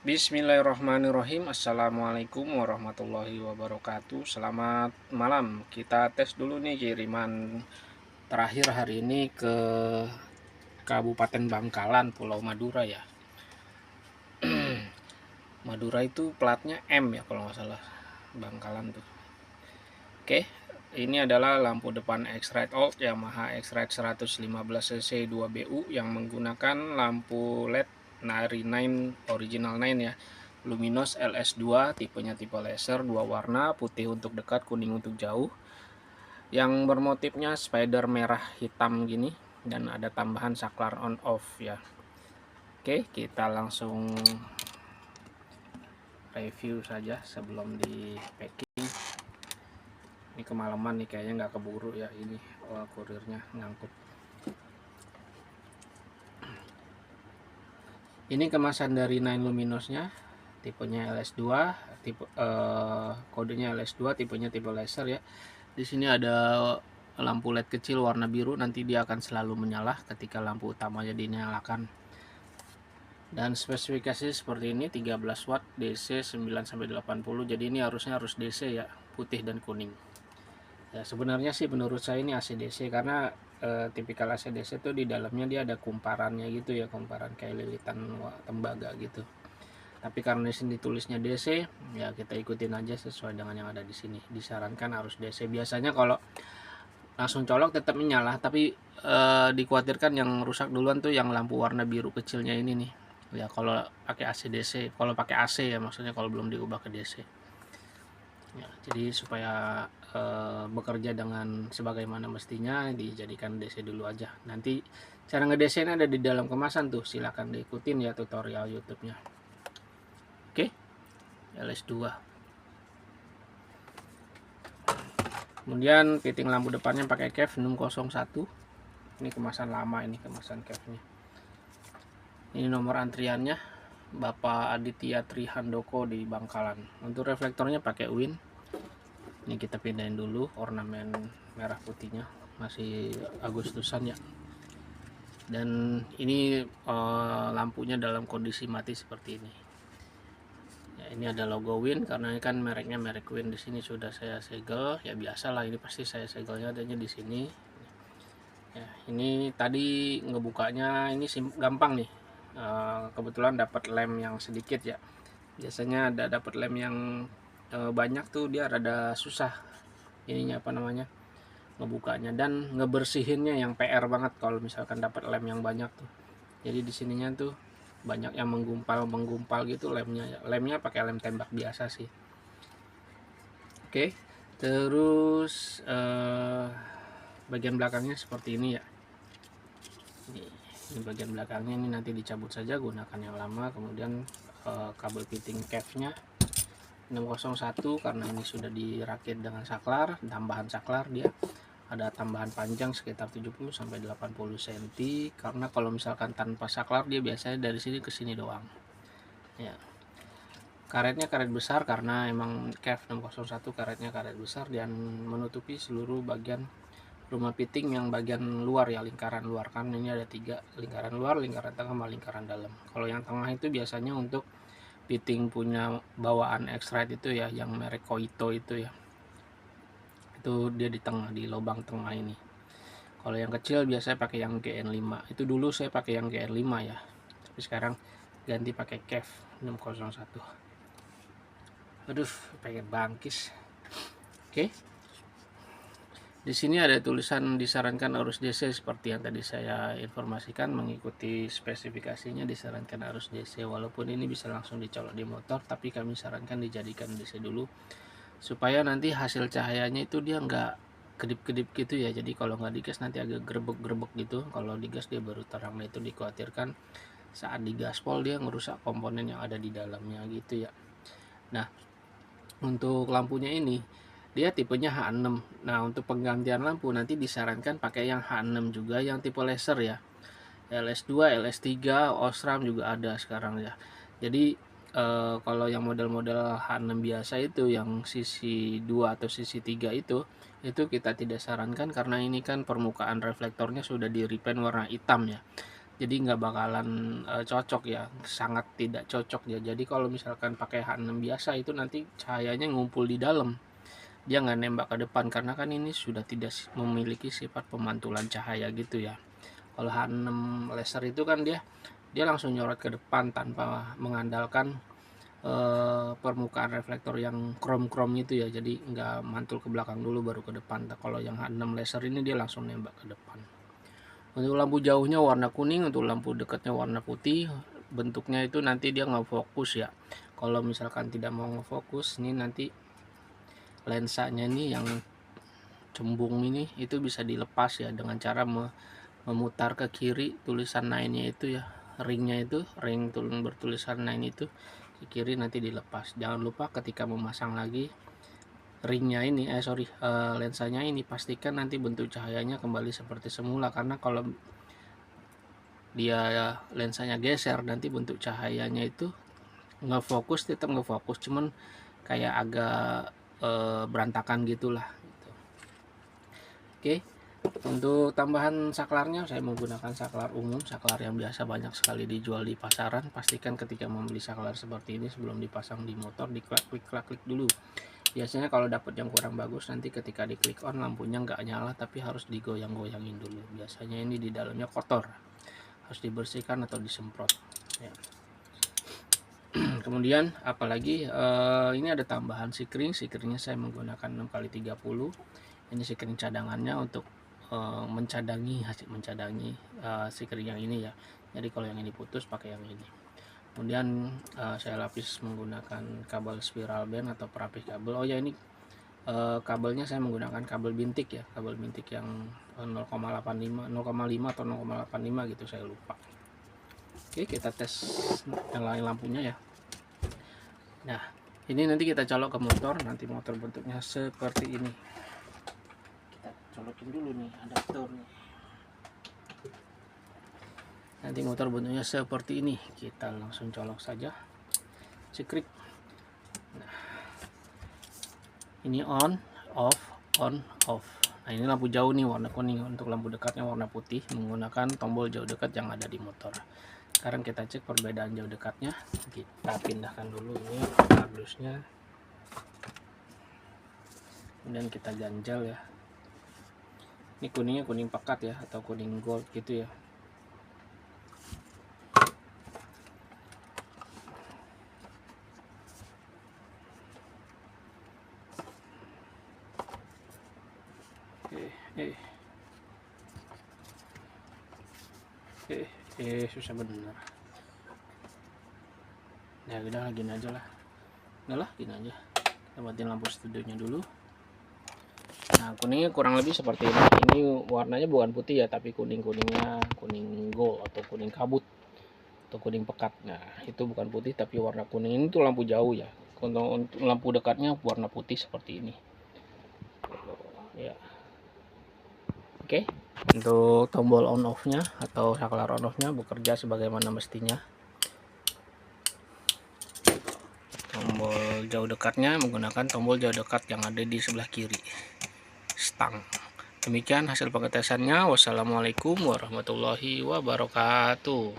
Bismillahirrahmanirrahim. Assalamualaikum warahmatullahi wabarakatuh. Selamat malam. Kita tes dulu nih kiriman terakhir hari ini ke Kabupaten Bangkalan, Pulau Madura ya. Madura itu platnya M ya kalau nggak salah. Bangkalan tuh. Oke, ini adalah lampu depan X-Rite Old Yamaha X-Rite 115cc 2BU yang menggunakan lampu LED Nari 9 Original 9 ya. Luminos LS2, tipenya tipe laser, 2 warna, putih untuk dekat, kuning untuk jauh. Yang bermotifnya spider merah hitam gini dan ada tambahan saklar on off ya. Oke, kita langsung review saja sebelum di packing. Ini kemalaman nih kayaknya nggak keburu ya ini kurirnya ngangkut. Ini kemasan dari 9 Luminosnya, tipenya LS2, kodenya LS2, tipenya tipe laser ya. Di sini ada lampu LED kecil warna biru, nanti dia akan selalu menyala ketika lampu utamanya dinyalakan. Dan spesifikasi seperti ini, 13 watt DC 9-80. Jadi ini harus DC ya, putih dan kuning. Ya sebenarnya sih menurut saya ini AC DC karena tipikal AC DC itu di dalamnya dia ada kumparannya gitu ya, kumparan kayak lilitan tembaga gitu. Tapi karena di sini tulisnya DC, ya kita ikutin aja sesuai dengan yang ada di sini. Disarankan harus DC. Biasanya kalau langsung colok tetap menyala, tapi dikhawatirkan yang rusak duluan tuh yang lampu warna biru kecilnya ini nih. Ya kalau pakai AC DC, kalau pakai AC ya maksudnya kalau belum diubah ke DC. Ya, jadi supaya bekerja dengan sebagaimana mestinya dijadikan DC dulu aja. Nanti cara nge-DC ada di dalam kemasan tuh, silahkan diikutin ya tutorial YouTube-nya. Oke, LS2. Kemudian fitting lampu depannya pakai kev 601. Ini kemasan lama, ini kemasan kevnya. Ini nomor antriannya Bapak Aditya Trihandoko di Bangkalan. Untuk reflektornya pakai Win. Ini kita pindahin dulu ornamen merah putihnya, masih Agustusan ya. Dan ini lampunya dalam kondisi mati seperti ini. Ya, ini ada logo Win karena ini kan mereknya merek Win. Di sini sudah saya segel, ya biasalah ini pasti saya segelnya adanya di sini. Ya, ini tadi ngebukanya ini gampang nih. Kebetulan dapat lem yang sedikit ya. Biasanya ada dapat lem yang banyak tuh dia rada susah ininya apa namanya ngebukanya dan ngebersihinnya yang PR banget kalau misalkan dapat lem yang banyak tuh. Jadi di sininya tuh banyak yang menggumpal gitu lemnya pakai lem tembak biasa sih. Oke, terus bagian belakangnya seperti ini ya. Ini bagian belakangnya, ini nanti dicabut saja gunakan yang lama. Kemudian kabel fitting kevnya 601 karena ini sudah dirakit dengan saklar, tambahan saklar dia ada tambahan panjang sekitar 70-80 cm karena kalau misalkan tanpa saklar dia biasanya dari sini ke sini doang ya. Karetnya karet besar karena emang kev 601 karetnya karet besar dan menutupi seluruh bagian rumah fitting yang bagian luar ya, lingkaran luar kan ini ada 3 lingkaran luar, lingkaran tengah sama lingkaran dalam. Kalau yang tengah itu biasanya untuk fitting punya bawaan X-Rite itu ya, yang merek Koito itu ya, itu dia di tengah, di lubang tengah ini. Kalau yang kecil biasanya pakai yang GN5, itu dulu saya pakai yang GN5 ya, tapi sekarang ganti pakai kev 601. Aduh pengen bangkis. Oke, di sini ada tulisan disarankan arus DC seperti yang tadi saya informasikan, mengikuti spesifikasinya disarankan arus DC. Walaupun ini bisa langsung dicolok di motor, tapi kami sarankan dijadikan DC dulu supaya nanti hasil cahayanya itu dia nggak kedip-kedip gitu ya. Jadi kalau nggak digas nanti agak grebek-grebek gitu. Kalau digas dia baru terang. Nah itu dikhawatirkan saat digaspol dia ngerusak komponen yang ada di dalamnya gitu ya. Nah untuk lampunya ini dia tipenya H6. Nah untuk penggantian lampu nanti disarankan pakai yang H6 juga yang tipe laser ya. LS2, LS3, Osram juga ada sekarang ya. Jadi kalau yang model-model H6 biasa itu yang sisi 2 atau sisi 3 itu kita tidak sarankan karena ini kan permukaan reflektornya sudah di repaint warna hitam ya. jadi nggak bakalan cocok ya, sangat tidak cocok ya. Jadi kalau misalkan pakai H6 biasa itu nanti cahayanya ngumpul di dalam, dia nggak nembak ke depan, karena kan ini sudah tidak memiliki sifat pemantulan cahaya gitu ya. Kalau H6 laser itu kan dia langsung nyorot ke depan tanpa mengandalkan permukaan reflektor yang krom-krom itu ya, jadi nggak mantul ke belakang dulu baru ke depan. Kalau yang H6 laser ini dia langsung nembak ke depan. Untuk lampu jauhnya warna kuning, untuk lampu dekatnya warna putih. Bentuknya itu nanti dia nggak fokus ya. Kalau misalkan tidak mau ngefokus, ini nanti lensanya ini yang cembung ini itu bisa dilepas ya dengan cara memutar ke kiri tulisan 9-nya itu ya, ringnya itu, ring bertulisan 9 itu ke kiri nanti dilepas. Jangan lupa ketika memasang lagi ringnya ini lensanya ini, pastikan nanti bentuk cahayanya kembali seperti semula, karena kalau dia lensanya geser nanti bentuk cahayanya itu nggak fokus, tetap nggak fokus, cuman kayak agak berantakan gitulah gitu. Oke. Untuk tambahan saklarnya saya menggunakan saklar umum, saklar yang biasa banyak sekali dijual di pasaran. Pastikan ketika membeli saklar seperti ini sebelum dipasang di motor diklik dulu. Biasanya kalau dapat yang kurang bagus, nanti ketika diklik on lampunya nggak nyala, tapi harus digoyang-goyangin dulu. Biasanya ini di dalamnya kotor, harus dibersihkan atau disemprot ya. Kemudian apalagi ini ada tambahan sikringnya saya menggunakan 6x30. Ini sikring cadangannya untuk mencadangi sikring yang ini ya. Jadi kalau yang ini putus pakai yang ini. Kemudian saya lapis menggunakan kabel spiral band atau perapis kabel. Oh ya, ini kabelnya saya menggunakan kabel bintik ya, kabel bintik yang 0,5 atau 0,85 gitu, saya lupa. Oke, kita tes nyalain lampunya ya. Nah, ini nanti kita colok ke motor, nanti motor bentuknya seperti ini. Colokin dulu nih adaptor nih. Nanti motor bentuknya seperti ini, kita langsung colok saja sikrik. Nah, ini on off. Nah, ini lampu jauh nih warna kuning, untuk lampu dekatnya warna putih menggunakan tombol jauh dekat yang ada di motor. Sekarang kita cek perbedaan jauh dekatnya, kita pindahkan dulu ini kardusnya, kemudian kita ganjal ya. Ini kuningnya kuning pekat ya, atau kuning gold gitu ya. Susah bener. Ya udah, gini aja lah. Gini aja. Kita matiin lampu studionya dulu. Nah, kuningnya kurang lebih seperti ini. Ini warnanya bukan putih ya, tapi kuningnya kuning gold atau kuning kabut atau kuning pekat. Nah, itu bukan putih tapi warna kuning. Ini tuh lampu jauh ya. Untuk lampu dekatnya warna putih seperti ini. Ya. Oke. Untuk tombol on off-nya atau saklar on off-nya bekerja sebagaimana mestinya. Tombol jauh dekatnya menggunakan tombol jauh dekat yang ada di sebelah kiri stang. Demikian hasil pengetesannya. Wassalamualaikum warahmatullahi wabarakatuh.